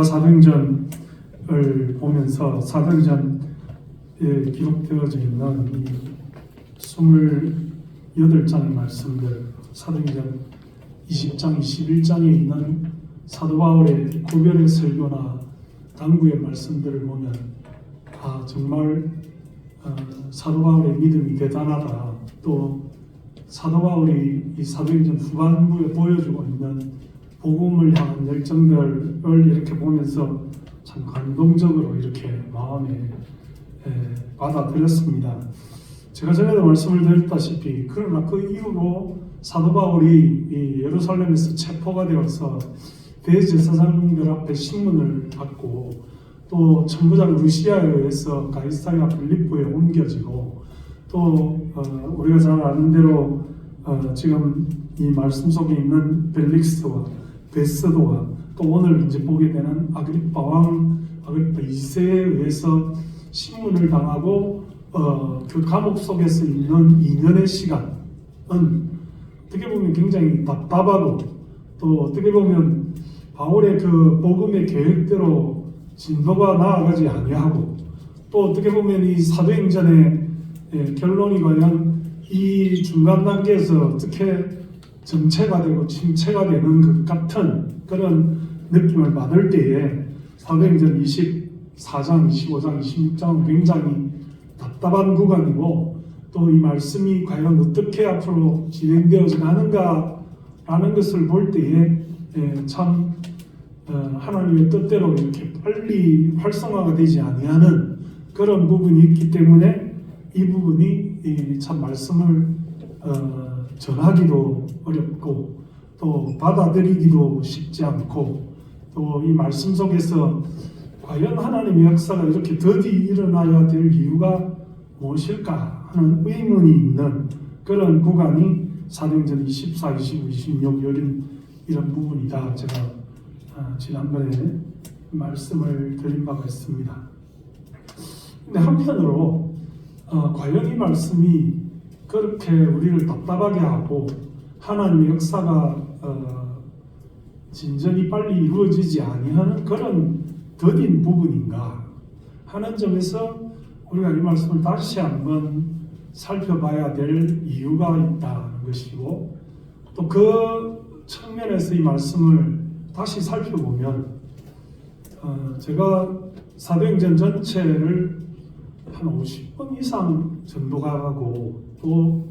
사도행전을 보면서 사도행전에 기록되어져 있는 이 28장의 말씀들, 사도행전 20장, 21장에 있는 사도 바울의 고별의 설교나 당부의 말씀들을 보면 정말 사도 바울의 믿음이 대단하다. 또 사도 바울이 이 사도행전 후반부에 보여주고 있는 복음을 향한 열정들을 이렇게 보면서 참 감동적으로 이렇게 마음에 받아들였습니다. 제가 전에도 말씀을 드렸다시피 그러나 그 이후로 사도 바울이 이 예루살렘에서 체포가 되어서 대제사장들 앞에 신문을 받고 또 천부장 루시아에 의해서 가이사랴 빌립보에 옮겨지고 또 우리가 잘 아는 대로 지금 이 말씀 속에 있는 벨릭스와 베스도와 또 오늘 이제 보게 되는 아그리파 왕 아그리파 2세에 의해서 신문을 당하고 그 감옥 속에서 있는 2년의 시간은 어떻게 보면 굉장히 답답하고 또 어떻게 보면 바울의 그 복음의 계획대로 진도가 나아가지 아니하고 또 어떻게 보면 이 사도행전의 결론이 과연 이 중간 단계에서 어떻게 정체가 되고 침체가 되는 것 같은 그런 느낌을 받을 때에 사도행전 24장, 25장, 26장은 굉장히 답답한 구간이고 또 이 말씀이 과연 어떻게 앞으로 진행되어져 가는가라는 것을 볼 때에 참 하나님의 뜻대로 이렇게 빨리 활성화가 되지 아니하는 그런 부분이 있기 때문에 이 부분이 참 말씀을 전하기도 어렵고 또 받아들이기도 쉽지 않고 또 이 말씀 속에서 과연 하나님의 역사가 이렇게 더디 일어나야 될 이유가 무엇일까 하는 의문이 있는 그런 구간이 사도행전 24, 25, 26 이런 부분이다. 제가 지난번에 말씀을 드린 바가 있습니다. 근데 한편으로 과연 이 말씀이 그렇게 우리를 답답하게 하고 하나님의 역사가 진전이 빨리 이루어지지 아니하는 그런 더딘 부분인가 하는 점에서 우리가 이 말씀을 다시 한번 살펴봐야 될 이유가 있다는 것이고 또 그 측면에서 이 말씀을 다시 살펴보면 제가 사도행전 전체를 한 50번 이상 전도가고 또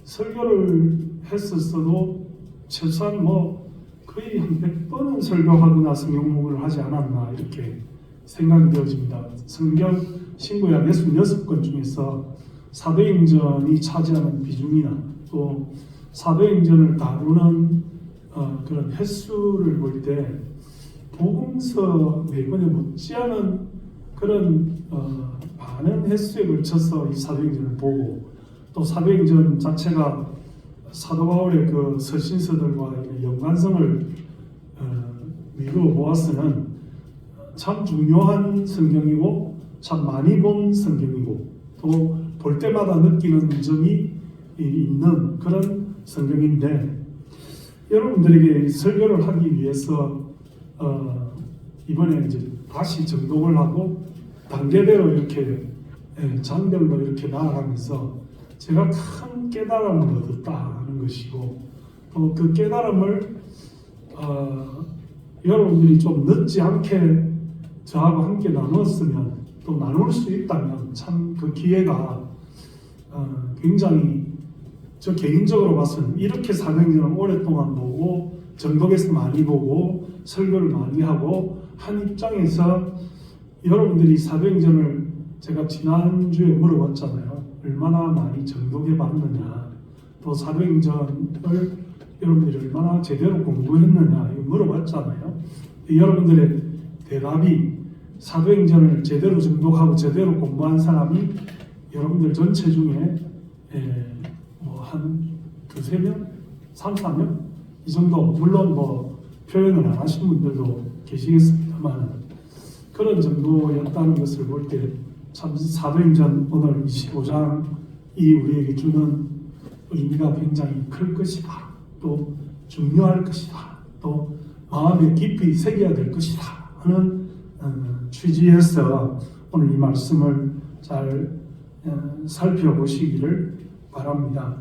설교를 했었어도 최소한 거의 한 100번은 설교하고 나서 명목을 하지 않았나 이렇게 생각이 되어집니다. 성경 신구약 66권 중에서 사도행전이 차지하는 비중이나 또 사도행전을 다루는 그런 횟수를 볼 때 복음서 4권에 못지않은 그런 많은 횟수에 걸쳐서 이 사도행전을 보고 또 사도행전 자체가 사도 바울의 그 서신서들과 연관성을 미루어 보아서는 참 중요한 성경이고 참 많이 본 성경이고 또 볼 때마다 느끼는 점이 있는 그런 성경인데 여러분들에게 설교를 하기 위해서 이번에 이제 다시 정독을 하고 단계대로 이렇게 장별로 이렇게 나아가면서 제가 큰 깨달음을 얻었다는 것이고 또 그 깨달음을 여러분들이 좀 늦지 않게 저하고 함께 나눴으면 또 나눌 수 있다면 참 그 기회가 굉장히 저 개인적으로 봐서는 이렇게 사도행전을 오랫동안 보고 정독에서 많이 보고 설교를 많이 하고 한 입장에서 여러분들이 사도행전을 제가 지난주에 물어봤잖아요. 얼마나 많이 정독해 봤느냐 또 사도행전을 여러분들이 얼마나 제대로 공부했느냐 이거 물어봤잖아요. 여러분들의 대답이 사도행전을 제대로 정독하고 제대로 공부한 사람이 여러분들 전체 중에 한 2-3명? 3-4명? 이 정도 물론 표현을 안 하신 분들도 계시겠습니다만 그런 정도였다는 것을 볼 때 참 사도행전 오늘 25장이 우리에게 주는 의미가 굉장히 클 것이다. 또 중요할 것이다. 또 마음에 깊이 새겨야 될 것이다 하는 취지에서 오늘 이 말씀을 잘 살펴보시기를 바랍니다.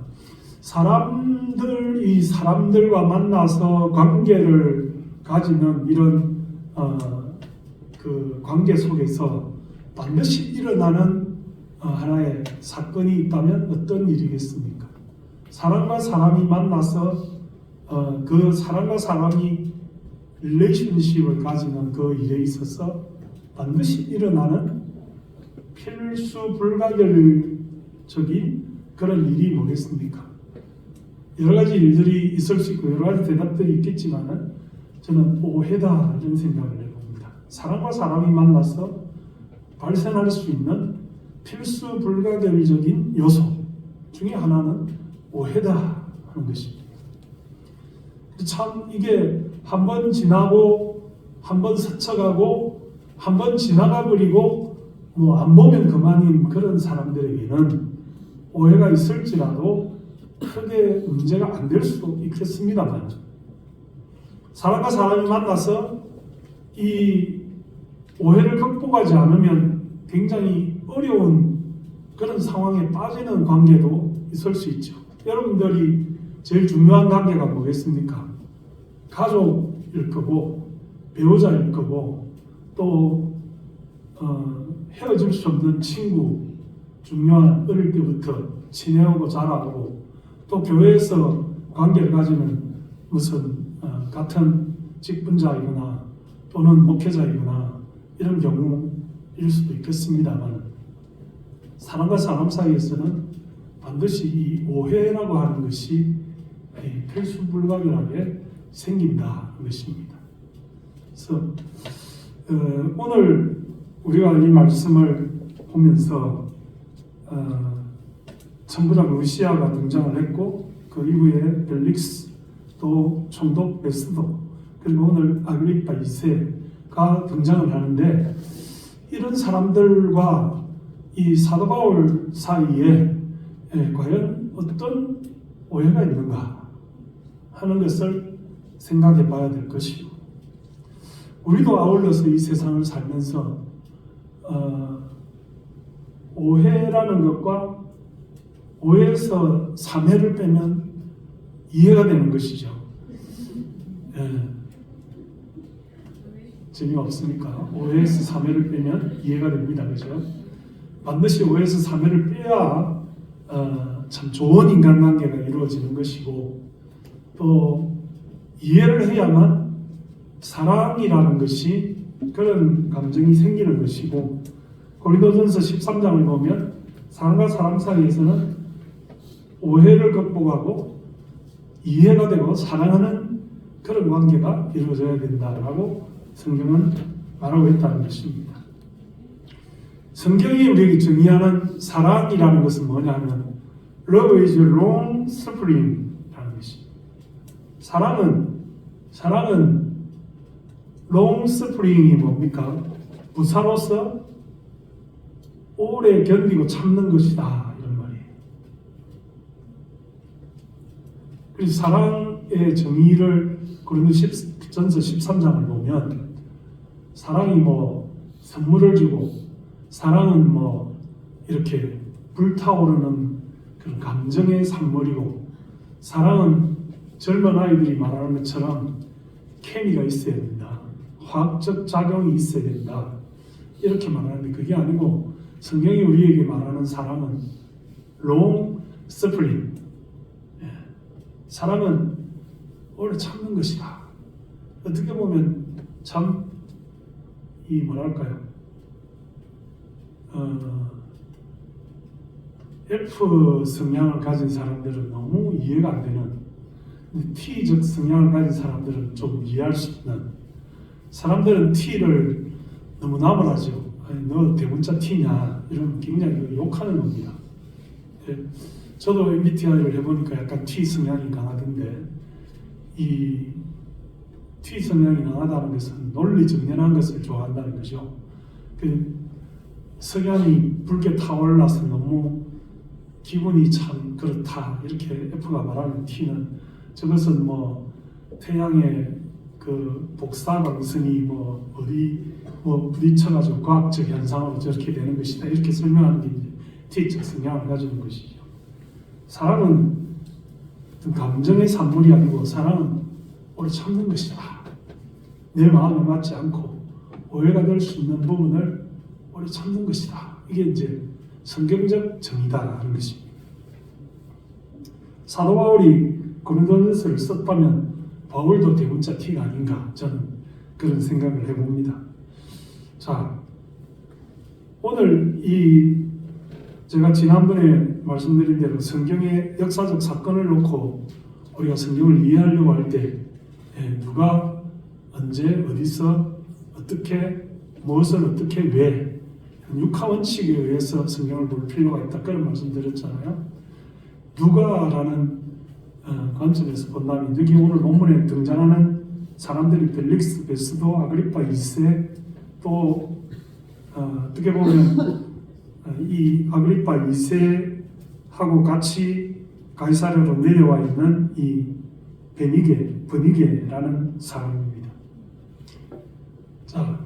사람들이 사람들과 만나서 관계를 가지는 이런 그 관계 속에서 반드시 일어나는 하나의 사건이 있다면 어떤 일이겠습니까? 사람과 사람이 만나서 그 사람과 사람이 릴레이션십을 가지는 그 일에 있어서 반드시 일어나는 필수 불가결적인 그런 일이 뭐겠습니까? 여러 가지 일들이 있을 수 있고 여러 가지 대답들이 있겠지만은 저는 오해다 이런 생각을 해봅니다. 사람과 사람이 만나서 발생할 수 있는 필수 불가결적인 요소 중에 하나는 오해다 하는 것입니다. 참 이게 한 번 지나고 한 번 스쳐가고 한 번 지나가 버리고 뭐 안 보면 그만인 그런 사람들에게는 오해가 있을지라도 크게 문제가 안 될 수도 있겠습니다만 사람과 사람이 만나서 이 오해를 극복하지 않으면 굉장히 어려운 그런 상황에 빠지는 관계도 있을 수 있죠. 여러분들이 제일 중요한 관계가 뭐겠습니까? 가족일 거고 배우자일 거고 또 헤어질 수 없는 친구, 중요한 어릴 때부터 지내오고 자라고 또 교회에서 관계를 가지는 무슨 같은 직분자이거나 또는 목회자이거나 이런 경우일 수도 있겠습니다만 사람과 사람 사이에서는 반드시 이 오해라고 하는 것이 필수 불가결하게 생긴다는 것입니다. 그래서 오늘 우리가 이 말씀을 보면서 천부장 루시아가 등장을 했고 그 이후에 벨릭스 또 총독 베스도 그리고 오늘 아그리파 2세가 등장을 하는데 이런 사람들과 이 사도 바울 사이에 과연 어떤 오해가 있는가 하는 것을 생각해 봐야 될 것이고 우리도 아울러서 이 세상을 살면서 오해라는 것과 오해에서 사매를 빼면 이해가 되는 것이죠. 재미없습니까? 오해에서 사매를 빼면 이해가 됩니다. 그죠? 반드시 오해에서 사매를 빼야 참 좋은 인간관계가 이루어지는 것이고 또 이해를 해야만 사랑이라는 것이 그런 감정이 생기는 것이고 고린도전서 13장을 보면 사람과 사람 사이에서는 오해를 극복하고 이해가 되고 사랑하는 그런 관계가 이루어져야 된다라고 성경은 말하고 있다는 것입니다. 성경이 우리에게 정의하는 사랑이라는 것은 뭐냐면 Love is long suffering 라는 것입니다. 사랑은 long suffering이 뭡니까? 부사로서 오래 견디고 참는 것이다 이런 말이에요. 그래서 사랑의 정의를 고린도전서 13장을 보면 사랑이 뭐 선물을 주고 사랑은 뭐 이렇게 불타오르는 그런 감정의 산물이고 사랑은 젊은 아이들이 말하는 것처럼 케미가 있어야 된다. 화학적 작용이 있어야 된다. 이렇게 말하는데 그게 아니고 성경이 우리에게 말하는 사랑은 long suffering. 사랑은 오래 참는 것이다. 어떻게 보면 참 이 뭐랄까요? F 성향을 가진 사람들은 너무 이해가 안 되는 T적 성향을 가진 사람들은 좀 이해할 수 있는 사람들은 T를 너무 나무라죠. 아니, 너 대문자 T냐 이런 굉장히 욕하는 겁니다. 저도 MBTI를 해보니까 약간 T 성향이 강하던데 이 T 성향이 강하다는 것은 논리 정연한 것을 좋아한다는 거죠. 그 석양이 붉게 타올라서 너무 기분이 참 그렇다 이렇게 F가 말하는 T는 저것은 뭐 태양의 그 복사광선이 뭐 어디 뭐 부딪혀가지고 과학적 현상으로 저렇게 되는 것이다 이렇게 설명하는 게 이제 T적 성향을 가지는 것이죠. 사랑은 어떤 감정의 산물이 아니고 사랑은 오래 참는 것이다. 내 마음에 맞지 않고 오해가 될 수 있는 부분을 오래 참는 것이다. 이게 이제 성경적 정의다라는 것입니다. 사도 바울이 고린도전서를 썼다면 바울도 대문자 T가 아닌가 저는 그런 생각을 해봅니다. 자, 오늘 이 제가 지난번에 말씀드린 대로 성경의 역사적 사건을 놓고 우리가 성경을 이해하려고 할 때 누가 언제 어디서 어떻게 무엇을 어떻게 왜 육하 원칙에 의해서 성경을 볼 필요가 있다 그런 말씀드렸잖아요. 누가라는 관점에서 본다면 여기 오늘 본문에 등장하는 사람들이 벨릭스, 베스도, 아그리파 2세 또 어떻게 보면 이 아그리파 2세하고 같이 가이사랴로 내려와 있는 이 버니게라는 사람입니다. 자,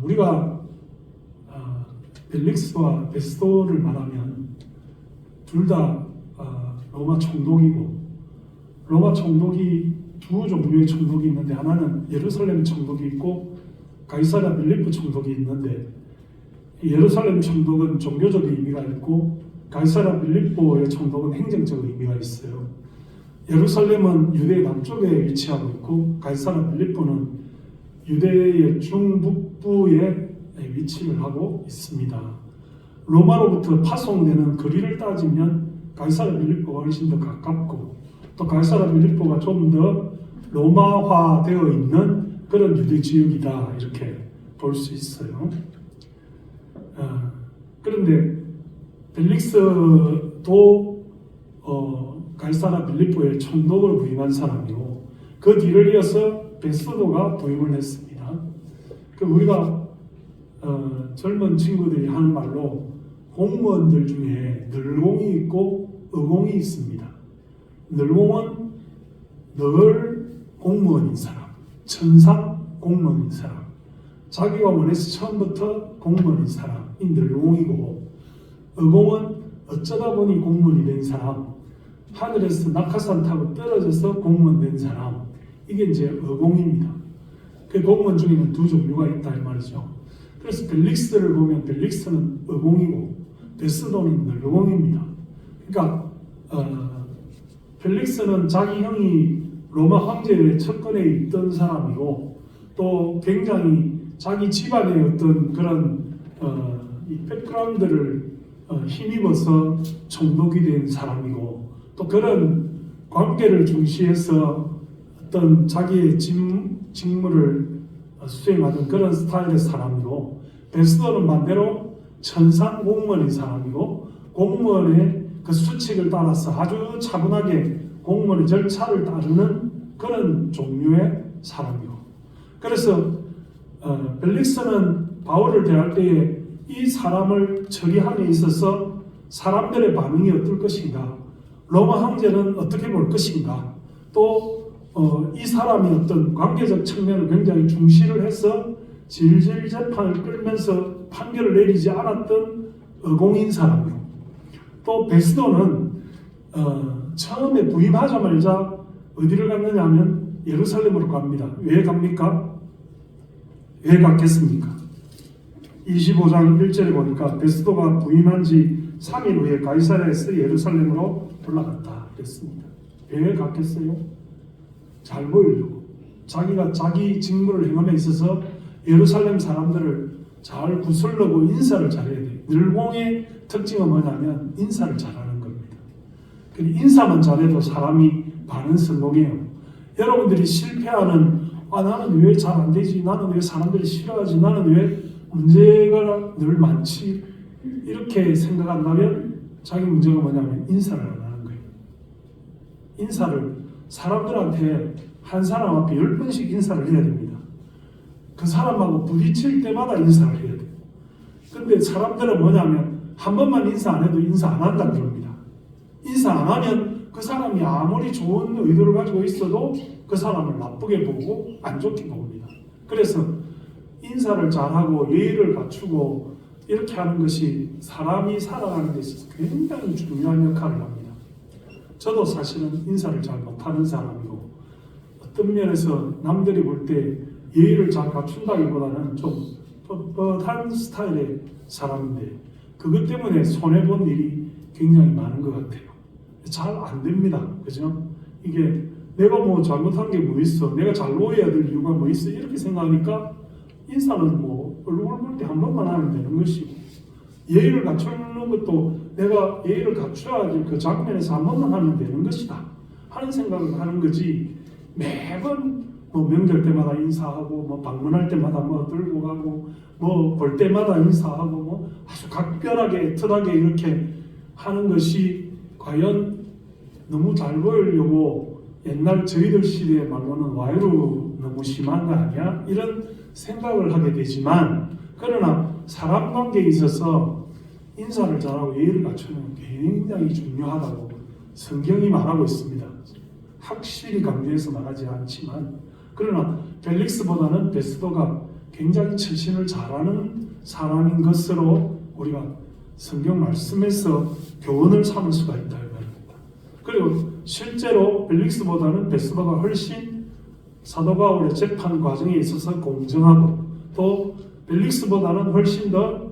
우리가 벨릭스와 베스도를 말하면 둘 다 로마 총독이고 로마 총독이 두 종류의 총독이 있는데 하나는 예루살렘 총독이 있고 가이사랴 빌립보 총독이 있는데 예루살렘 총독은 종교적 의미가 있고 가이사랴 빌립보의 총독은 행정적 의미가 있어요. 예루살렘은 유대 남쪽에 위치하고 있고 가이사랴 빌립보는 유대의 중북부에 위치를 하고 있습니다. 로마로부터 파송되는 거리를 따지면 가이사랴 빌립보가 훨씬 더 가깝고 또 가이사랴 빌립보가 좀 더 로마화되어 있는 그런 유대 지역이다 이렇게 볼 수 있어요. 그런데 벨릭스도 가이사랴 빌립보의 총독을 부임한 사람이고 그 뒤를 이어서 베스도가 부임을 했습니다. 우리가 젊은 친구들이 하는 말로 공무원들 중에 늘공이 있고 의공이 있습니다. 늘공은 늘 공무원인 사람, 천상 공무원인 사람, 자기가 원해서 처음부터 공무원인 사람이 늘공이고 의공은 어쩌다 보니 공무원이 된 사람, 하늘에서 낙하산 타고 떨어져서 공무원 된 사람, 이게 이제 의공입니다. 그 공무원 중에는 두 종류가 있다 이 말이죠. 그래서 벨릭스를 보면 벨릭스는 의공이고 베스도는 늘공입니다. 그러니까 벨릭스는 자기 형이 로마 황제의 측근에 있던 사람이고 또 굉장히 자기 집안의 어떤 그런 이 백그라운드를 힘입어서 총독이 된 사람이고 또 그런 관계를 중시해서 어떤 자기의 직무를 수행하던 그런 스타일의 사람이고 베스도는 반대로 천상 공무원인 사람이고 공무원의 그 수칙을 따라서 아주 차분하게 공무원의 절차를 따르는 그런 종류의 사람이고 그래서 벨릭스는 바울을 대할 때에 이 사람을 처리함에 있어서 사람들의 반응이 어떨 것인가 로마 황제는 어떻게 볼 것인가 또 이 사람이 어떤 관계적 측면을 굉장히 중시를 해서 질질 재판을 끌면서 판결을 내리지 않았던 의공인 사람이고 또 베스도는 처음에 부임하자마자 어디를 갔느냐 하면 예루살렘으로 갑니다. 왜 갑니까? 왜 갔겠습니까? 25장 1절에 보니까 베스도가 부임한 지 3일 후에 가이사랴에서 예루살렘으로 올라갔다 그랬습니다. 왜 갔겠어요? 잘 보이려고 자기가 자기 직무를 행함에 있어서 예루살렘 사람들을 잘 구슬르고 인사를 잘해야 돼요. 늘공의 특징은 뭐냐면 인사를 잘하는 겁니다. 인사만 잘해도 사람이 반은 성공해요. 여러분들이 실패하는 나는 왜 잘 안 되지? 나는 왜 사람들이 싫어하지? 나는 왜 문제가 늘 많지? 이렇게 생각한다면 자기 문제가 뭐냐면 인사를 안 하는 거예요. 인사를 사람들한테 한 사람 앞에 10번씩 인사를 해야 됩니다. 그 사람하고 부딪힐 때마다 인사를 해야 돼요. 근데 사람들은 뭐냐면 한 번만 인사 안 해도 인사 안 한다고 그럽니다. 인사 안 하면 그 사람이 아무리 좋은 의도를 가지고 있어도 그 사람을 나쁘게 보고 안 좋게 봅니다. 그래서 인사를 잘하고 예의를 갖추고 이렇게 하는 것이 사람이 살아가는 데 있어서 굉장히 중요한 역할을 합니다. 저도 사실은 인사를 잘 못하는 사람이고 어떤 면에서 남들이 볼 때 예의를 잘 갖춘다기보다는 좀 뻣뻣한 스타일의 사람인데 그것 때문에 손해본 일이 굉장히 많은 것 같아요. 잘 안 됩니다. 그죠? 이게 내가 뭐 잘못한 게 뭐 있어? 내가 잘 보여야 될 이유가 뭐 있어? 이렇게 생각하니까 인사는 뭐 얼굴 볼 때 한 번만 하면 되는 것이고 예의를 갖추는 것도 내가 예의를 갖춰야 될 그 장면에서 한 번만 하면 되는 것이다 하는 생각을 하는 거지 매번 뭐 명절 때마다 인사하고 뭐 방문할 때마다 뭐 들고 가고 뭐 볼 때마다 인사하고 뭐 아주 각별하게 애틋하게 이렇게 하는 것이 과연 너무 잘 보이려고 옛날 저희들 시대의 말로는 와이로 너무 심한 거 아니야? 이런 생각을 하게 되지만 그러나 사람 관계에 있어서 인사를 잘하고 예의를 갖추는 게 굉장히 중요하다고 성경이 말하고 있습니다. 확실히 강조해서 말하지 않지만 그러나 벨릭스보다는 베스도가 굉장히 처신을 잘하는 사람인 것으로 우리가 성경 말씀에서 교훈을 삼을 수가 있다 이 말입니다. 그리고 실제로 벨릭스보다는 베스도가 훨씬 사도 바울의 재판 과정에 있어서 공정하고 또 벨릭스보다는 훨씬 더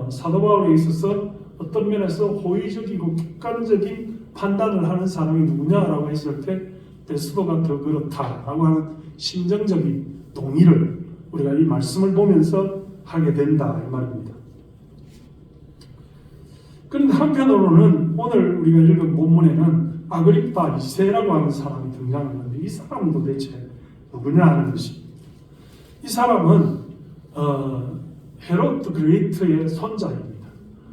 사도 바울에 있어서 어떤 면에서 호의적이고 객관적인 판단을 하는 사람이 누구냐라고 했을 때 베스도가 더 그렇다라고 하는 심정적인 동의를 우리가 이 말씀을 보면서 하게 된다 이 말입니다. 그런데 한편으로는 오늘 우리가 읽은 본문에는 아그리파 2세라고 하는 사람이 등장하는데 이 사람은 도대체 누구냐 하는 것입니다. 이 사람은 헤롯 그레이트의 손자입니다.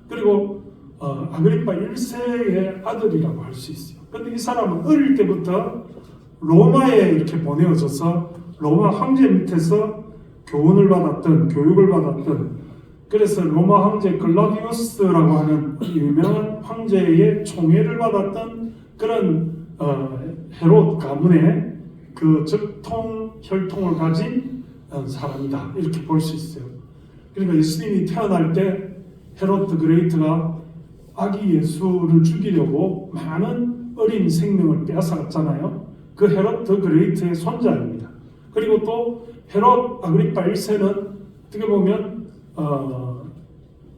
그리고 아그리파 1세의 아들이라고 할 수 있어요. 그런데 이 사람은 어릴 때부터 로마에 이렇게 보내어져서 로마 황제 밑에서 교육을 받았던 그래서 로마 황제 글라디우스라고 하는 유명한 황제의 총애를 받았던 그런 헤롯 가문의 그 적통 혈통을 가진 사람이다 이렇게 볼 수 있어요. 그러니까 예수님이 태어날 때 헤롯 더 그레이트가 아기 예수를 죽이려고 많은 어린 생명을 빼앗아갔잖아요. 그 헤롯 더 그레이트의 손자입니다. 그리고 또 헤롯 아그리파 1세는 어떻게 보면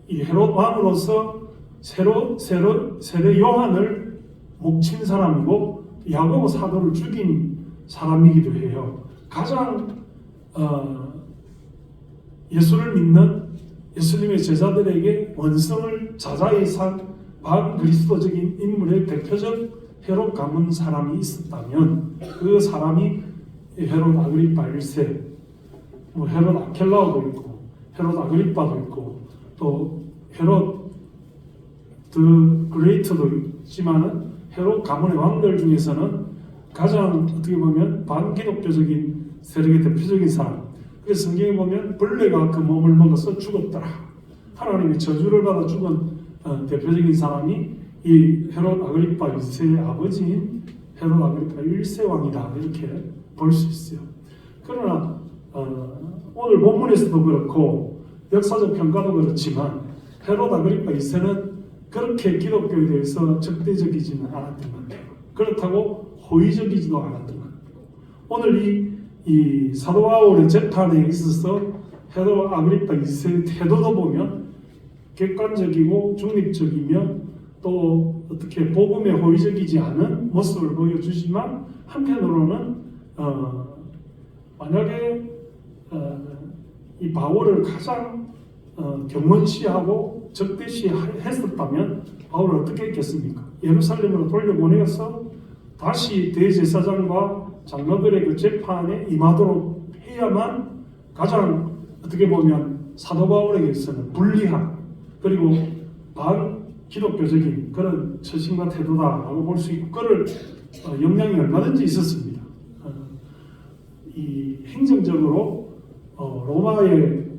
이 헤롯 왕으로서 세례 요한을 목친 사람이고 야고보 사도를 죽인 사람이기도 해요. 가장 예수를 믿는 예수님의 제자들에게 원성을 자자히 산 반그리스도적인 인물의 대표적 헤롯 가문 사람이 있었다면 그 사람이 헤롯 아그리파 1세, 뭐 헤롯 아켈라오도 있고 헤롯 아그리파도 있고 또 헤롯 더 그레이트도 있지만은 헤롯 가문의 왕들 중에서는 가장 어떻게 보면 반기독교적인 세력의 대표적인 사람. 그래서 성경에 보면 벌레가 그 몸을 먹어서 죽었더라. 하나님의 저주를 받아 죽은 대표적인 사람이 이 헤롯 아그리파 2세의 아버지인 헤롯 아그리파 1세 왕이다 이렇게 볼 수 있어요. 그러나 오늘 본문에서도 그렇고 역사적 평가도 그렇지만 헤롯 아그리파 2세는 그렇게 기독교에 대해서 적대적이지는 않았던 것 같아요. 그렇다고 호의적이지도 않았던 것 같아요. 오늘 이 사도 바울의 재판에 있어서 헤롯 아그리파 2세의 태도도 보면 객관적이고 중립적이며 또 어떻게 복음에 호의적이지 않은 모습을 보여주지만 한편으로는 만약에 이 바울을 가장 경원시하고 적대시했었다면 바울을 어떻게 했겠습니까? 예루살렘으로 돌려보내서 다시 대제사장과 장로들의 그 재판에 임하도록 해야만 가장 어떻게 보면 사도 바울에게서는 불리한 그리고 반기독교적인 그런 처신과 태도다라고 볼 수 있고 그럴 영향이 얼마든지 있었습니다. 이 행정적으로 로마의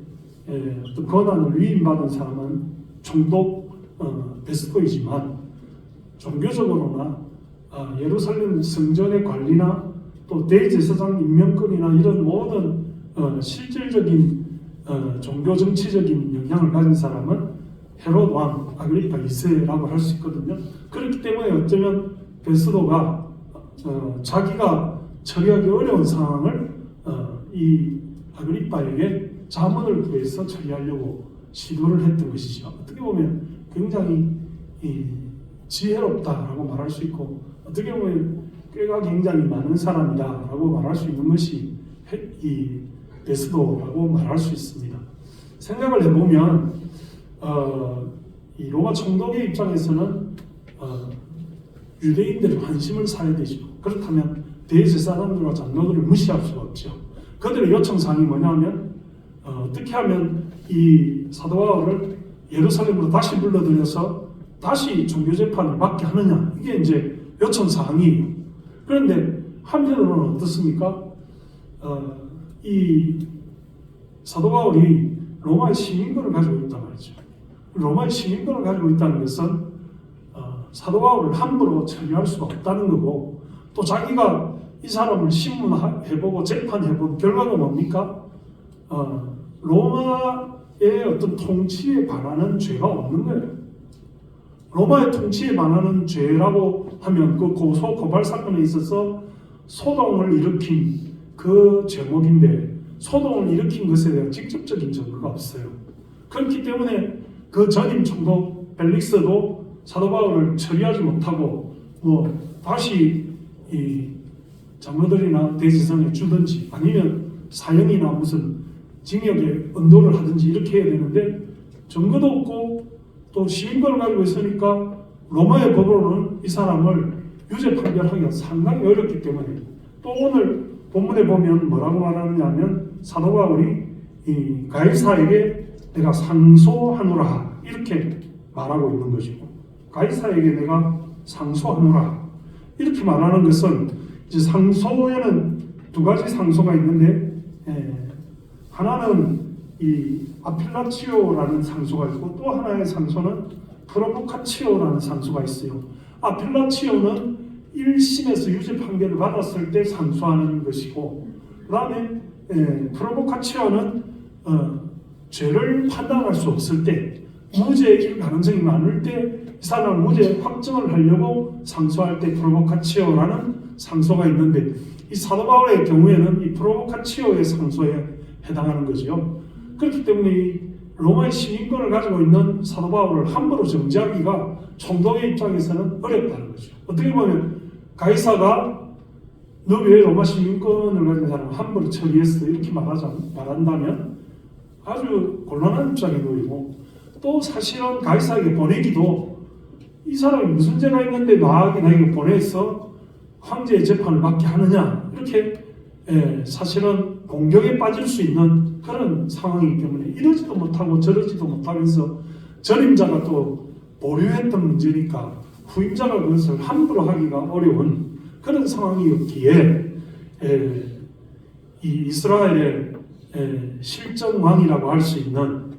어떤 권한을 위임받은 사람은 총독 베스토이지만 종교적으로나 예루살렘 성전의 관리나 또 또 대제사장 임명권이나 이런 모든 실질적인 종교 정치적인 영향을 가진 사람은 헤롯 왕 아그리파 2세라고 할 수 있거든요. 그렇기 때문에 어쩌면 베스도가 자기가 처리하기 어려운 상황을 이 아그리파에게 자문을 구해서 처리하려고 시도를 했던 것이죠. 어떻게 보면 굉장히 지혜롭다라고 말할 수 있고, 어떻게 보면 꾀가 굉장히 많은 사람이다라고 말할 수 있는 것이 이 베스도라고 말할 수 있습니다. 생각을 해보면 이 로마 총독의 입장에서는 유대인들의 관심을 사야 되죠. 그렇다면 대제사장들과 장로들을 무시할 수가 없죠. 그들의 요청사항이 뭐냐면 어떻게 하면 이 사도 바울을 예루살렘으로 다시 불러들여서 다시 종교재판을 받게 하느냐, 이게 이제 요청사항이에요. 그런데 한편으로는 어떻습니까? 이 사도 바울이 로마의 시민권을 가지고 있단 말이죠. 로마의 시민권을 가지고 있다는 것은 사도 바울을 함부로 처리할 수가 없다는 거고, 또 자기가 이 사람을 신문해보고 재판해본 결과가 뭡니까? 로마의 어떤 통치에 반하는 죄가 없는 거예요. 로마의 통치에 반하는 죄라고 하면 그 고발 사건에 있어서 소동을 일으킨 그 제목인데, 소동을 일으킨 것에 대한 직접적인 증거가 없어요. 그렇기 때문에 그 전임 총독 벨릭스도 사도 바울을 처리하지 못하고 다시 이 장로들이나 대제사장에 주든지 아니면 사형이나 무슨 징역에 언도를 하든지 이렇게 해야 되는데, 증거도 없고 또 시민권을 가지고 있으니까 로마의 법으로는 이 사람을 유죄 판결하기가 상당히 어렵기 때문에, 또 오늘 본문에 보면 뭐라고 말하느냐면 사도 바울이 이 가이사에게 내가 상소하노라 이렇게 말하고 있는 것이고, 가이사에게 내가 상소하노라 이렇게 말하는 것은, 이제 상소에는 두 가지 상소가 있는데, 하나는 이 아필라치오라는 상소가 있고, 또 하나의 상소는 프로보카치오라는 상소가 있어요. 아필라치오는 1심에서 유죄 판결을 받았을 때 상소하는 것이고, 그 다음에 프로보카치오는 죄를 판단할 수 없을 때, 무죄일 가능성이 많을 때 이 사람을 무죄 확정을 하려고 상소할 때 프로보카치오라는 상소가 있는데, 이 사도 바울의 경우에는 이 프로보카치오의 상소에 해당하는 거죠. 그렇기 때문에 이 로마의 시민권을 가지고 있는 사도 바울을 함부로 정지하기가 총독의 입장에서는 어렵다는 거죠. 어떻게 보면 가이사가 너 왜 로마 시민권을 가진 사람을 함부로 처리했어 이렇게 말한다면 아주 곤란한 입장에 놓이고, 또 사실은 가이사에게 보내기도 이 사람이 무슨 죄가 있는데 나에게 보내서 황제의 재판을 받게 하느냐, 이렇게 사실은 공격에 빠질 수 있는 그런 상황이기 때문에 이러지도 못하고 저러지도 못하면서 전임자가 또 보류했던 문제니까 후임자가 그것을 함부로 하기가 어려운 그런 상황이었기에 이 이스라엘의 실정왕이라고 할 수 있는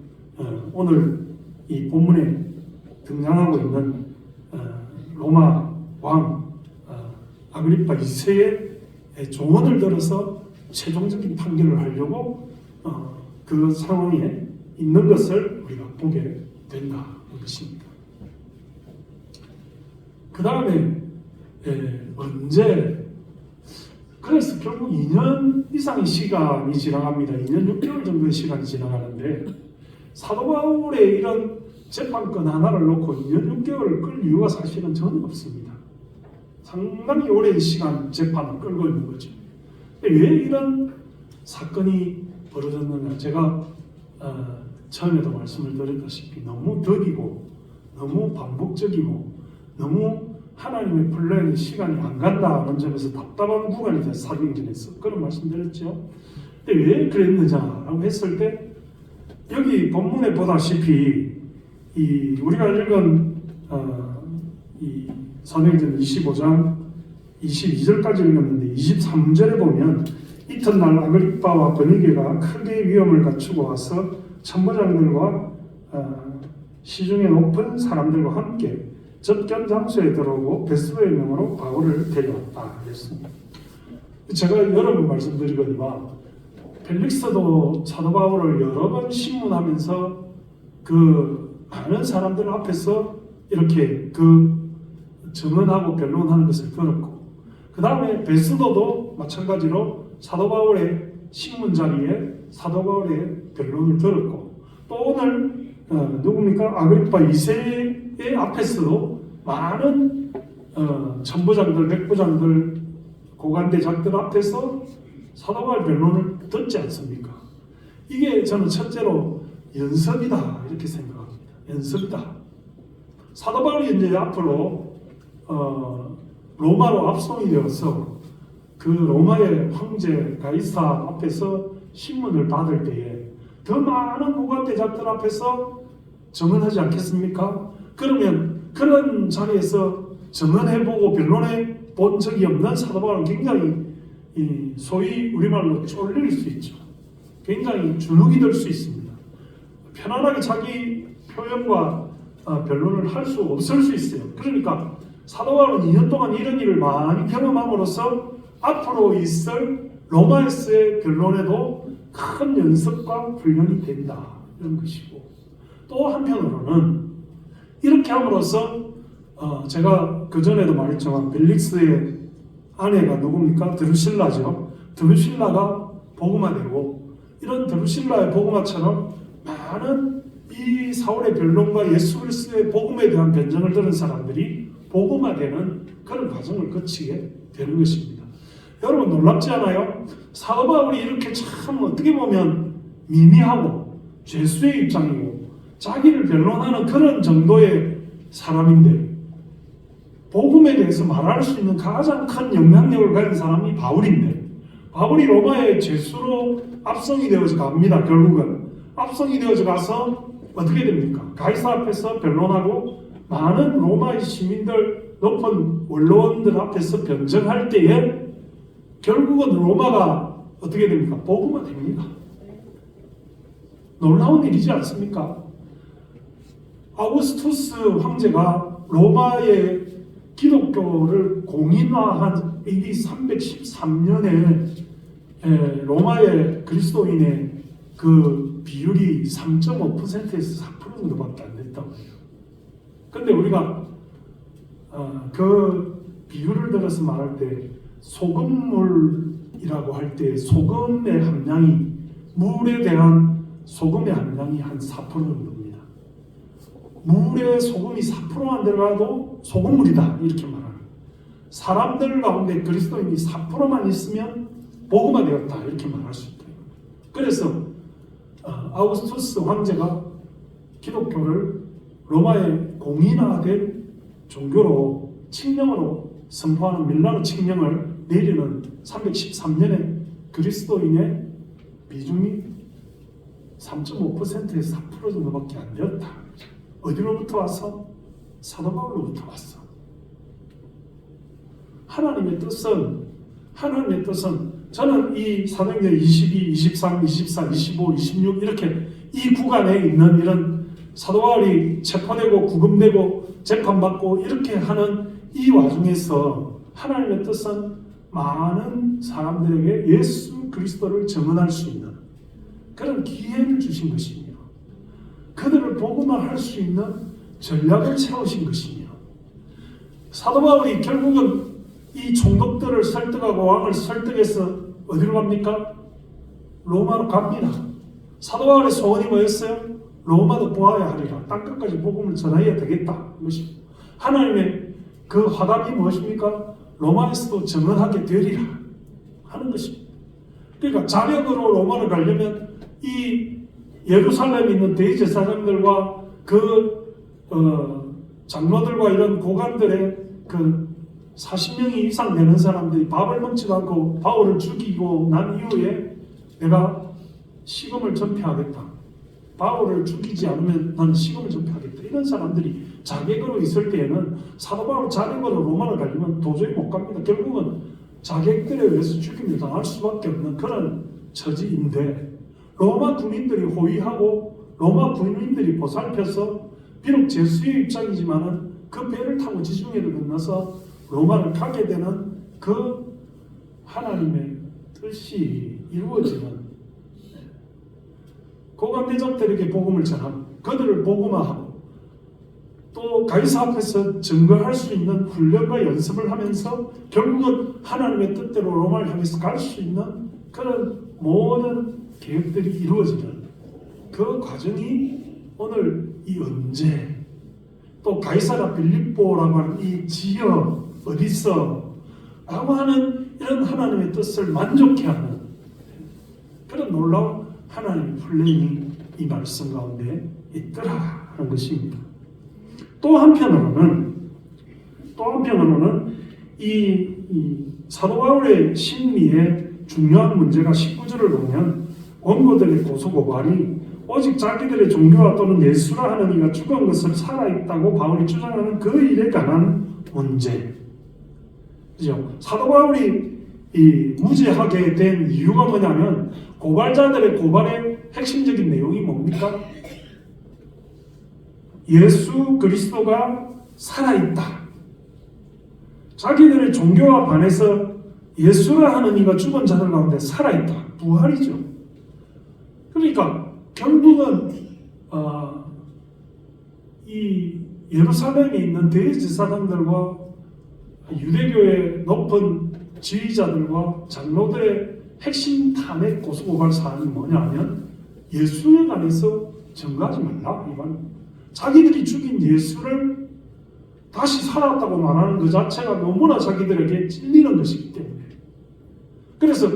오늘 이 본문에 등장하고 있는 로마 왕 아그리파 2세의 조언을 들어서 최종적인 판결을 하려고 그 상황에 있는 것을 우리가 보게 된다는 것입니다. 그 다음에 언제, 그래서 결국 2년 이상의 시간이 지나갑니다. 2년 6개월 정도의 시간이 지나가는데, 사도 바울의 이런 재판권 하나를 놓고 2년 6개월을 끌 이유가 사실은 전혀 없습니다. 상당히 오랜 시간 재판을 끌고 있는 거죠. 왜 이런 사건이 벌어졌느냐, 제가 처음에도 말씀을 드렸다시피 너무 더디고 너무 반복적이고 너무 하나님의 플랜의 시간이 안 간다는 점에서 답답한 구간이 돼서 사경전에서 그런 말씀드렸죠. 근데 왜 그랬느냐라고 했을 때, 여기 본문에 보다시피 이 우리가 읽은 이 사도행전 25장 22절까지 읽었는데 23절에 보면, 이튿날 아그리빠와 버니게가 크게 위험을 갖추고 와서 천부장들과 시중에 높은 사람들과 함께 접견 장소에 들어오고 베스도의 명으로 바울을 데려왔다 그랬습니다. 제가 여러 번 말씀드리거니와 펠릭스도 사도 바울을 여러 번 신문하면서 그 많은 사람들 앞에서 이렇게 그 증언하고 변론하는 것을 들었고, 그 다음에 베스도도 마찬가지로 사도 바울의 신문 자리에 사도 바울의 변론을 들었고, 또 오늘 누굽니까? 아그리파 2세의 앞에서도 많은 천부장들, 백부장들, 고관대장들 앞에서 사도 바울 변론을 듣지 않습니까? 이게 저는 첫째로 연습이다 이렇게 생각합니다. 연습이다. 사도 바울이 이제 앞으로 로마로 압송이 되어서 그 로마의 황제 가이사 앞에서 신문을 받을 때에 더 많은 고관대장들 앞에서 증언하지 않겠습니까? 그러면 그런 자리에서 증언해보고 변론해 본 적이 없는 사도 바울은 굉장히 소위 우리말로 쫄릴 수 있죠. 굉장히 주눅이 들 수 있습니다. 편안하게 자기 표현과 변론을 할 수 없을 수 있어요. 그러니까 사도 바울은 2년 동안 이런 일을 많이 경험함으로써 앞으로 있을 로마에서의 변론에도 큰 연습과 훈련이 된다 이런 것이고, 또 한편으로는 이렇게 함으로써 제가 그전에도 말했지만 벨릭스의 아내가 누굽니까? 드루실라죠. 드루실라가 복음화되고, 이런 드루실라의 복음화처럼 많은 이 사울의 변론과 예수 그리스도의 복음에 대한 변증을 들은 사람들이 복음화되는 그런 과정을 거치게 되는 것입니다. 여러분 놀랍지 않아요? 사도 바울이 이렇게 참 어떻게 보면 미미하고 죄수의 입장이고 자기를 변론하는 그런 정도의 사람인데, 복음에 대해서 말할 수 있는 가장 큰 영향력을 가진 사람이 바울인데, 바울이 로마의 죄수로 압송이 되어져 갑니다. 결국은 압송이 되어져 가서 어떻게 됩니까? 가이사 앞에서 변론하고 많은 로마의 시민들, 높은 원로원들 앞에서 변증할 때에 결국은 로마가 어떻게 됩니까? 복음화됩니다. 놀라운 일이지 않습니까? 아우구스투스 황제가 로마의 기독교를 공인화한 AD 313년에 로마의 그리스도인의 그 비율이 3.5%에서 4% 정도밖에 안 됐다고 해요. 근데 우리가 그 비율을 들어서 말할 때 소금물이라고 할 때 소금의 함량이, 물에 대한 소금의 함량이 한 4% 정도입니다. 물에 소금이 4%만 들어가도 소금물이다 이렇게 말하는, 사람들 가운데 그리스도인이 4%만 있으면 복음화되었다 이렇게 말할 수 있다. 그래서 아우구스투스 황제가 기독교를 로마의 공인화된 종교로 칙령으로 선포하는 밀라노 칙령을 내리는 313년에 그리스도인의 비중이 3.5%에서 4% 정도밖에 안 되었다. 어디로부터 왔어? 사도 바울로부터 왔어. 하나님의 뜻은 저는 이 사도행전 22, 23, 24, 25, 26 이렇게 이 구간에 있는 이런 사도 바울이 체포되고 구금되고 재판받고 이렇게 하는 이 와중에서 하나님의 뜻은 많은 사람들에게 예수 그리스도를 증언할 수 있는 그런 기회를 주신 것이며, 그들을 복음화할 수 있는 전략을 세우신 것이며, 사도 바울이 결국은 이 총독들을 설득하고 왕을 설득해서 어디로 갑니까? 로마로 갑니다. 사도 바울의 소원이 뭐였어요? 로마도 보아야 하리라. 땅끝까지 복음을 전해야 되겠다. 이것입니다. 하나님의 그 화답이 무엇입니까? 로마에서도 증언하게 되리라 하는 것입니다. 그러니까 자력으로 로마를 가려면 이 예루살렘에 있는 대제사장들과 그 장로들과 이런 고관들의 그 40명이 이상 되는 사람들이 밥을 먹지도 않고 바울을 죽이고 난 이후에 내가 식음을 전폐하겠다. 바울을 죽이지 않으면 나는 식음을 전폐하겠다. 이런 사람들이 자객으로 있을 때에는 사도 바울 자객으로 로마를 가려면 도저히 못 갑니다. 결국은 자객들에 의해서 죽임을 당할 수밖에 없는 그런 처지인데, 로마 군인들이 호위하고 로마 군인들이 보살펴서 비록 제수의 입장이지만은 그 배를 타고 지중해를 건너서 로마를 가게 되는 그 하나님의 뜻이 이루어지는 고관대적들에게 복음을 전하고 그들을 복음화하고 또 가이사 앞에서 증거할 수 있는 훈련과 연습을 하면서 결국은 하나님의 뜻대로 로마를 향해서 갈 수 있는 그런 모든 계획들이 이루어지는 그 과정이 오늘 이 언제 또 가이사라 빌립보라고 하는 이 지역 어디서 라고 하는 이런 하나님의 뜻을 만족해 하는 그런 놀라운 하나님의 플랜이 이 말씀 가운데 있더라 하는 것입니다. 또 한편으로는 이 사도 바울의 심리의 중요한 문제가 19절을 보면 원고들의 고소고발이 오직 자기들의 종교와 또는 예수라 하는 이가 죽은 것을 살아있다고 바울이 주장하는 그 일에 관한 문제. 그죠? 사도 바울이 이 무죄하게 된 이유가 뭐냐면 고발자들의 고발의 핵심적인 내용이 뭡니까? 예수 그리스도가 살아있다. 자기들의 종교와 반해서 예수라 하는 이가 죽은 자들 가운데 살아있다. 부활이죠. 그러니까 결국은 이 예루살렘에 있는 대제사장들과 유대교의 높은 지휘자들과 장로들의 핵심 탄핵 고소고발 사안이 뭐냐면 예수에 관해서 증거하지 말라. 이건 자기들이 죽인 예수를 다시 살았다고 말하는 그 자체가 너무나 자기들에게 찔리는 것이기 때문에 그래서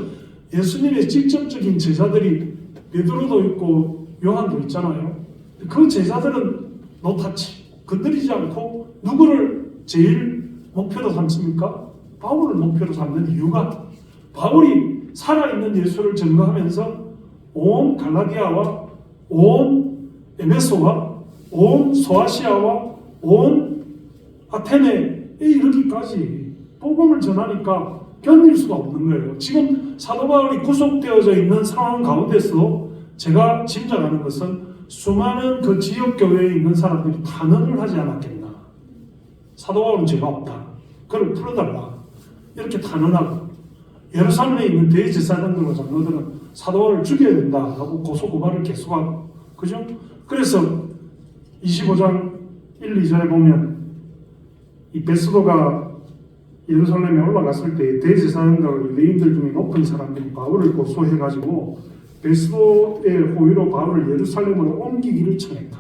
예수님의 직접적인 제자들이 베드로도 있고 요한도 있잖아요. 그 제자들은 노타치 건드리지 않고 누구를 제일 목표로 삼습니까? 바울을 목표로 삼는 이유가 바울이 살아있는 예수를 증거하면서 온 갈라디아와 온 에베소와 온 소아시아와 온 아테네에 이르기까지 복음을 전하니까 견딜 수가 없는 거예요. 지금 사도 바울이 구속되어져 있는 상황 가운데서 제가 짐작하는 것은 수많은 그 지역 교회에 있는 사람들이 탄원을 하지 않았겠나. 사도 바울은 죄가 없다. 그를 풀어달라. 이렇게 탄원하고 예루살렘에 있는 대제사장들과 장로들은 사도 바울을 죽여야 된다 하고 고소고발을 계속하고 그죠? 그래서 25장 1, 2절에 보면 이 베스도가 예루살렘에 올라갔을 때 대제사장과 유대인들 중에 높은 사람들이 바울을 고소해가지고 베스도의 호의로 바울을 예루살렘으로 옮기기를 청했다.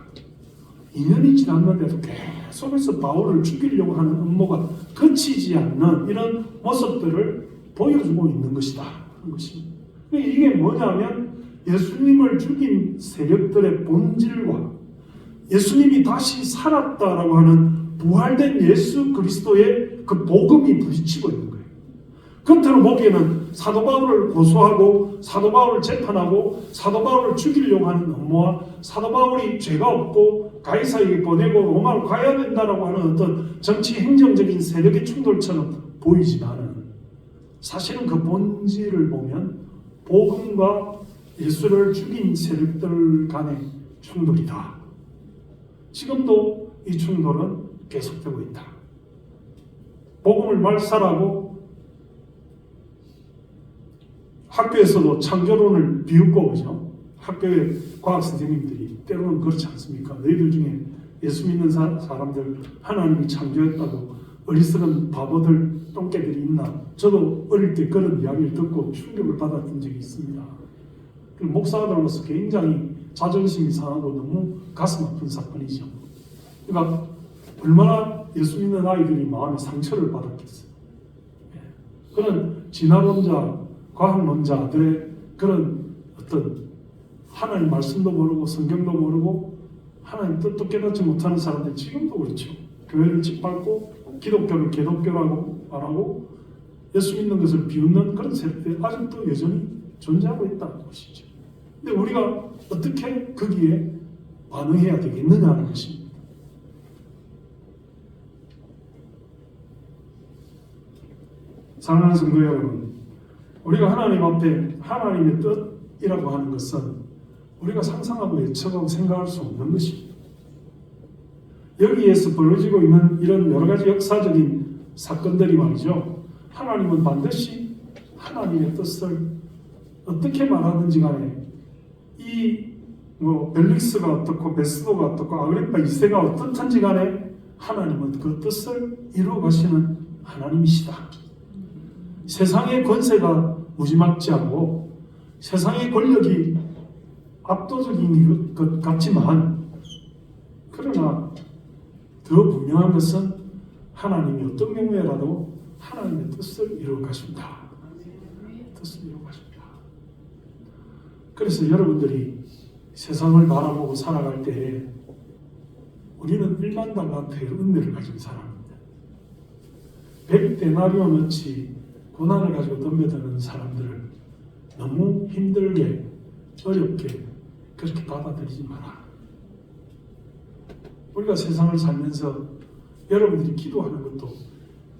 2년이 지났는데도 계속해서 바울을 죽이려고 하는 음모가 그치지 않는 이런 모습들을 보여주고 있는 것이다. 하는 것입니다. 이게 뭐냐면 예수님을 죽인 세력들의 본질과 예수님이 다시 살았다라고 하는 부활된 예수 그리스도의 그 복음이 부딪히고 있는 거예요. 겉으로 보기에는 사도 바울을 고소하고 사도 바울을 재판하고 사도 바울을 죽이려고 하는 음모와 사도 바울이 죄가 없고 가이사에게 보내고 로마로 가야 된다라고 하는 어떤 정치 행정적인 세력의 충돌처럼 보이지만은 사실은 그 본질을 보면 복음과 예수를 죽인 세력들 간의 충돌이다. 지금도 이 충돌은 계속되고 있다. 복음을 말살하고 학교에서도 창조론을 비웃고 그죠? 학교의 과학 선생님들이 때로는 그렇지 않습니까? 너희들 중에 예수 믿는 사람들 하나님이 창조했다고 어리석은 바보들 똥개들이 있나? 저도 어릴 때 그런 이야기를 듣고 충격을 받았던 적이 있습니다. 목사들로서 굉장히 자존심이 상하고 너무 가슴 아픈 사건이죠. 그러니까 얼마나 예수 믿는 아이들이 마음에 상처를 받았겠어요. 그런 진화론자, 과학론자들의 그런 어떤 하나님 말씀도 모르고 성경도 모르고 하나님 뜻도 깨닫지 못하는 사람들 지금도 그렇죠. 교회를 짓밟고 기독교를 개독교라고 말하고 예수 믿는 것을 비웃는 그런 세력들이 아직도 여전히 존재하고 있다는 것이죠. 근데 우리가 어떻게 거기에 반응해야 되겠느냐는 것입니다. 사랑하는 성도 여러분, 우리가 하나님 앞에 하나님의 뜻이라고 하는 것은 우리가 상상하고 예측하고 생각할 수 없는 것입니다. 여기에서 벌어지고 있는 이런 여러 가지 역사적인 사건들이 말이죠. 하나님은 반드시 하나님의 뜻을 어떻게 말하는지 간에 이 벨릭스가 어떻고 베스도가 어떻고 아그리파 2세가 어떻든지 간에 하나님은 그 뜻을 이루어 가시는 하나님이시다. 세상의 권세가 무지막지하고 세상의 권력이 압도적인 것 같지만 그러나 더 분명한 것은 하나님이 어떤 경우에라도 하나님의 뜻을 이루어 가십니다. 뜻을 이루어 가십니다. 그래서 여러분들이 세상을 바라보고 살아갈 때 우리는 1만 달란트의 은혜를 가진 사람입니다. 100데나리온어치 고난을 가지고 덤벼드는 사람들을 너무 힘들게 어렵게 그렇게 받아들이지 마라. 우리가 세상을 살면서 여러분들이 기도하는 것도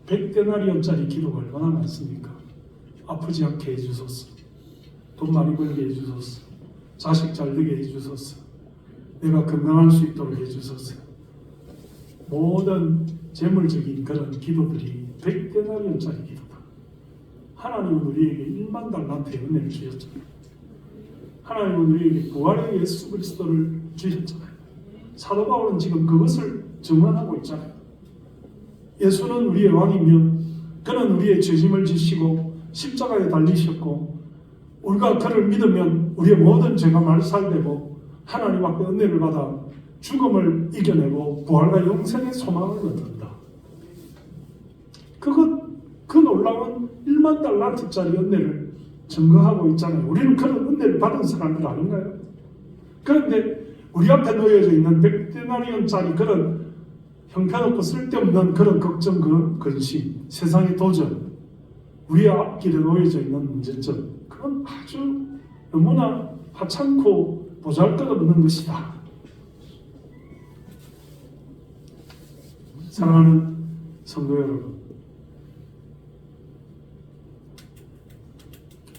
100데나리온짜리 기도가 얼마나 많습니까? 아프지 않게 해주소서, 돈 많이 벌게 해주소서, 자식 잘 되게 해주소서, 내가 건강할 수 있도록 해주소서. 모든 재물적인 그런 기도들이 100데나리온짜리 기도다. 하나님은 우리에게 1만 달란트의 은혜를 주셨잖아요. 하나님은 우리에게 부활의 예수 그리스도를 주셨잖아요. 사도 바울은 지금 그것을 증언하고 있잖아요. 예수는 우리의 왕이며 그는 우리의 죄짐을 지시고 십자가에 달리셨고 우리가 그를 믿으면 우리의 모든 죄가 말살되고 하나님 앞에 은혜를 받아 죽음을 이겨내고 부활과 영생의 소망을 얻는다. 그 놀라운 1만 달란트짜리 은혜를 증거하고 있잖아요. 우리는 그런 은혜를 받은 사람들 아닌가요? 그런데 우리 앞에 놓여져 있는 100데나리온짜리 그런 형편없고 쓸데없는 그런 걱정, 근심, 세상의 도전, 우리의 앞길에 놓여져 있는 문제점, 그건 아주 너무나 하찮고 보잘것없는 것이다. 사랑하는 성도 여러분,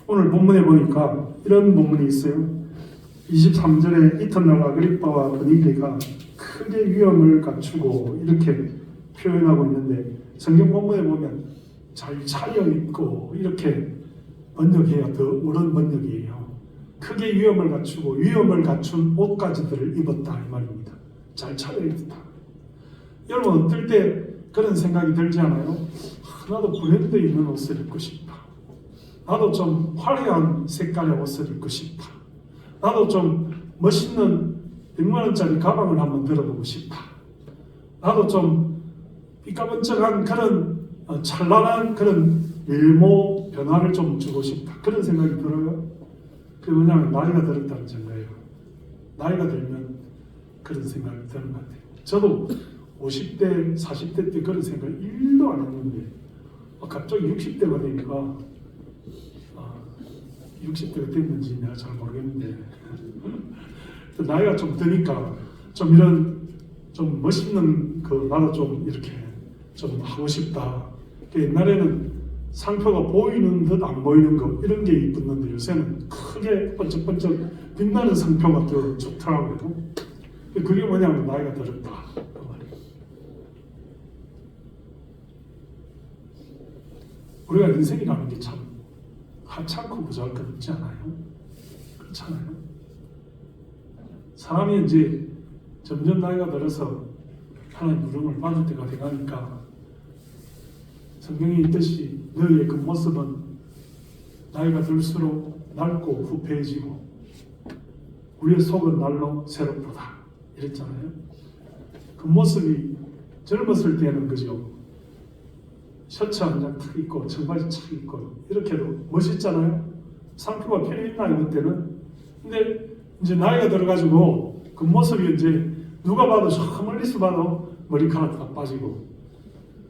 오늘 본문에 보니까 이런 본문이 있어요. 23절에 이튿날 아그리빠와 브니게가 크게 위험을 갖추고 이렇게 표현하고 있는데 성경 본문에 보면 잘 차려입고 이렇게 번역해야 더 옳은 번역이에요. 크게 위험을 갖추고 위험을 갖춘 옷가지들을 입었다 이 말입니다. 잘 차려입었다. 여러분 어떨 때 그런 생각이 들지 않아요? 나도 브랜드 있는 옷을 입고 싶다. 나도 좀 화려한 색깔의 옷을 입고 싶다. 나도 좀 멋있는 100만원짜리 가방을 한번 들어보고 싶다. 나도 좀 삐까번쩍한 그런 찬란한 그런 외모 변화를 좀 주고 싶다. 그런 생각이 들어요. 그게 뭐냐면 나이가 들었다는 증거예요. 나이가 들면 그런 생각이 드는 것 같아요. 저도 50대, 40대 때 그런 생각 1도 안 했는데 갑자기 60대가 되니까 60대가 됐는지 내가 잘 모르겠는데 나이가 좀 드니까 좀 이런 좀 멋있는 나도 좀 이렇게 좀 하고 싶다. 옛날에는 상표가 보이는 듯 안 보이는 거 이런 게 이뻤는데 요새는 크게 번쩍번쩍 빛나는 상표가 더 좋더라고요. 그게 뭐냐면 나이가 들었다 그 말이에요. 우리가 인생이라는 게 참 하찮고 보잘것없지 않아요? 그렇잖아요. 사람이 이제 점점 나이가 들어서 하나님 부름을 받을 때가 돼가니까 성경이 있듯이 너희의 그 모습은 나이가 들수록 낡고 후패해지고 우리의 속은 날로 새롭도다 이랬잖아요. 그 모습이 젊었을 때는 그죠. 셔츠 한 장 탁 입고 청바지 착 입고 이렇게도 멋있잖아요. 상표가 편해있나 이럴 때는. 근데 이제 나이가 들어가지고 그 모습이 이제 누가 봐도 저 멀리서 봐도 머리카락 다 빠지고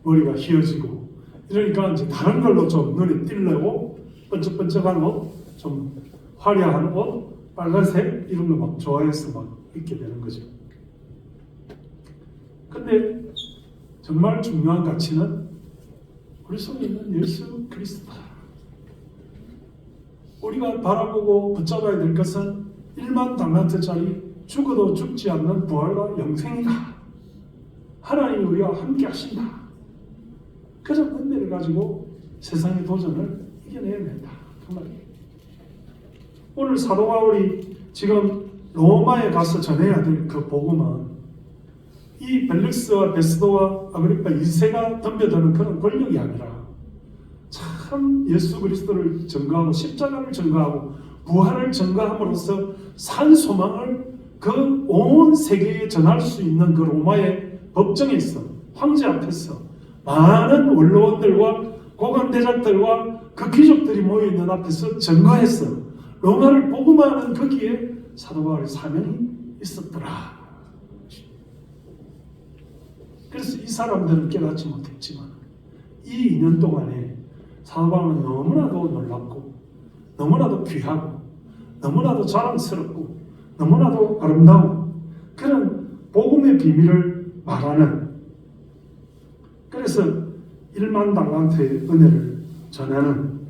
머리가 휘어지고 이러니까 이제 다른 걸로 좀 눈에 띄려고 번쩍번쩍한 옷, 좀 화려한 옷, 빨간색 이런 거 막 좋아해서 막 입게 되는 거죠. 근데 정말 중요한 가치는 우리 속에 있는 예수 그리스도다. 우리가 바라보고 붙잡아야 될 것은 1만 달란트짜리 죽어도 죽지 않는 부활과 영생이다. 하나님이 우리와 함께 하신다. 그런 은혜를 가지고 세상의 도전을 이겨내야 된다. 그 말이에요. 오늘 사도 바울이 지금 로마에 가서 전해야 될 그 복음은 이 벨릭스와 베스도와 아그리파 2세가 덤벼드는 그런 권력이 아니라 참 예수 그리스도를 증거하고 십자가를 증거하고 부활을 증거함으로써 산 소망을 그 온 세계에 전할 수 있는 그 로마의 법정에서 황제 앞에서 많은 원로원들과 고관대작들과 그 귀족들이 모여있는 앞에서 증거했어. 로마를 복음하는 거기에 사도 바울의 사명이 있었더라. 그래서 이 사람들은 깨닫지 못했지만 이 2년 동안에 사도 바울은 너무나도 놀랍고 너무나도 귀하고 너무나도 자랑스럽고 너무나도 아름다운 그런 복음의 비밀을 말하는, 그래서 1만 달란트의 은혜를 전하는,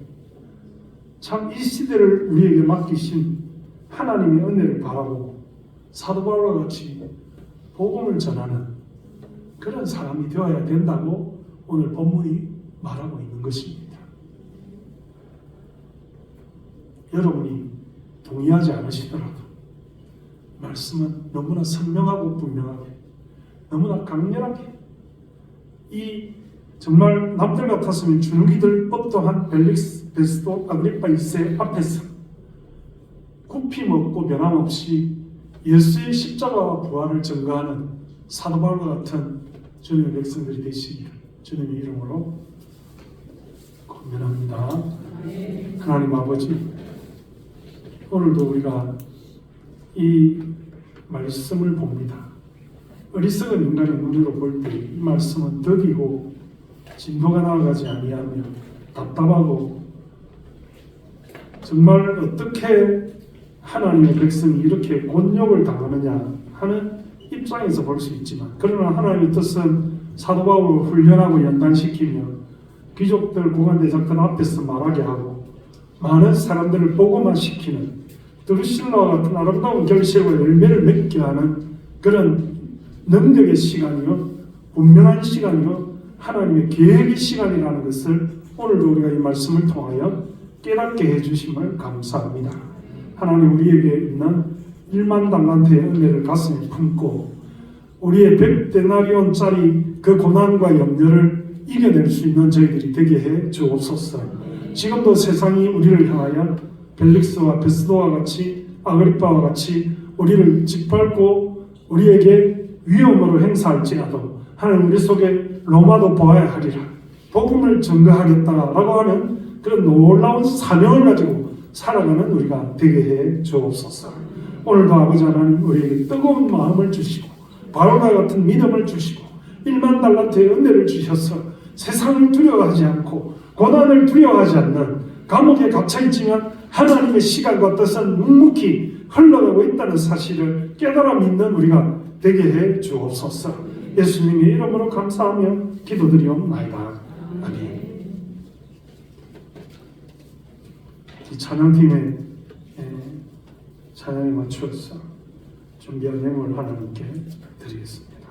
참 이 시대를 우리에게 맡기신 하나님의 은혜를 바라고 사도 바울과 같이 복음을 전하는 그런 사람이 되어야 된다고 오늘 본문이 말하고 있는 것입니다. 여러분이 동의하지 않으시더라도 말씀은 너무나 선명하고 분명하게, 너무나 강렬하게, 이 정말 남들 같았으면 주눅이들 법도한 벨릭스, 베스도, 아그리파 2세 앞에서 굽힘없고 변함없이 예수의 십자가와 부활을 증거하는 사도 바울과 같은 주님의 백성들이 되시기를 주님의 이름으로 권면합니다. 하나님 아버지, 오늘도 우리가 이 말씀을 봅니다. 어리석은 인간의 눈으로 볼 때 이 말씀은 덕이고 진도가 나아가지 아니하며 답답하고 정말 어떻게 하나님의 백성이 이렇게 곤욕을 당하느냐 하는 입장에서 볼 수 있지만, 그러나 하나님의 뜻은 사도 바울을 훈련하고 연단시키며 귀족들, 고관대작들 앞에서 말하게 하고 많은 사람들을 보고만 시키는 드루실라와 같은 아름다운 결실과 열매를 맺게 하는 그런 능력의 시간이요, 분명한 시간이요, 하나님의 계획의 시간이라는 것을 오늘도 우리가 이 말씀을 통하여 깨닫게 해주심을 감사합니다. 하나님, 우리에게 있는 1만 달란트의 은혜를 가슴에 품고 우리의 100데나리온짜리 그 고난과 염려를 이겨낼 수 있는 저희들이 되게 해 주옵소서. 지금도 세상이 우리를 향하여 벨릭스와 베스도와 같이 아그리파와 같이 우리를 짓밟고 우리에게 위험으로 행사할지라도 하나님, 우리 속에 로마도 보아야 하리라, 복음을 증거하겠다라고 하는 그런 놀라운 사명을 가지고 살아가는 우리가 되게 해 주옵소서. 오늘도 아버지 하나님, 우리에게 뜨거운 마음을 주시고 바울과 같은 믿음을 주시고 1만 달란트의 은혜를 주셔서 세상을 두려워하지 않고 고난을 두려워하지 않는, 감옥에 갇혀있지만 하나님의 시간과 뜻은 묵묵히 흘러가고 있다는 사실을 깨달아 믿는 우리가 되게 해 주옵소서. 예수님의 이름으로 감사하며 기도드리옵나이다. 아멘. 이 찬양팀의 찬양에 맞추어서 준비한 예물을 하나님께 드리겠습니다.